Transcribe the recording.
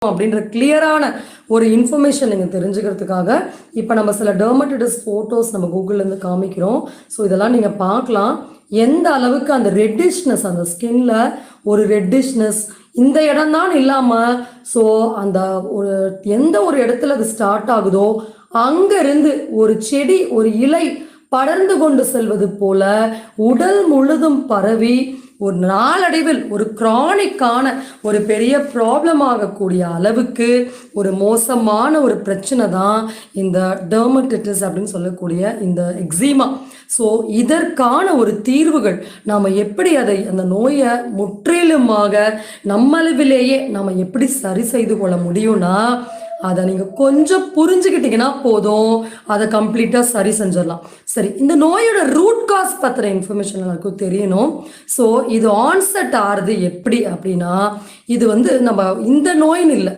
அப்படின்ற கிளியரான ஒரு இன்ஃபர்மேஷன் நீங்கள் தெரிஞ்சுக்கிறதுக்காக இப்போ நம்ம சில டெர்மட்டிட்டிஸ் ஃபோட்டோஸ் நம்ம கூகுள்லேருந்து காமிக்கிறோம். ஸோ இதெல்லாம் நீங்கள் பார்க்கலாம். எந்த அளவுக்கு அந்த ரெட்டிஷ்னஸ், அந்த ஸ்கின்ல ஒரு ரெட்டிஷ்னஸ் இந்த இடம் தான் இல்லாமல், ஸோ அந்த ஒரு எந்த ஒரு இடத்துல அது ஸ்டார்ட் ஆகுதோ அங்கிருந்து ஒரு செடி, ஒரு இலை படர்ந்து கொண்டு செல்வது போல உடல் முழுதும் பரவி ஒரு நாளடைவில் ஒரு கிரானிக்கான ஒரு பெரிய ப்ராப்ளம் ஆகக்கூடிய அளவுக்கு ஒரு மோசமான ஒரு பிரச்சனை தான் இந்த டெர்மட்டிட்டிஸ் அப்படின்னு சொல்லக்கூடிய இந்த எக்ஸிமா. ஸோ இதற்கான ஒரு தீர்வுகள் நாம் எப்படி அந்த நோயை முற்றிலுமாக நம்மளவிலேயே நாம் எப்படி சரி செய்து கொள்ள முடியும்னா, அதை நீங்கள் கொஞ்சம் புரிஞ்சுக்கிட்டீங்கன்னா போதும், அதை கம்ப்ளீட்டாக சரி செஞ்சிடலாம். சரி, இந்த நோயோட ரூட் காஸ் பற்றின இன்ஃபர்மேஷன் எல்லாருக்கும் தெரியணும். ஸோ இது ஆன்செட் ஆகிறது எப்படி அப்படின்னா, இது நம்ம இந்த நோயின்னு இல்லை,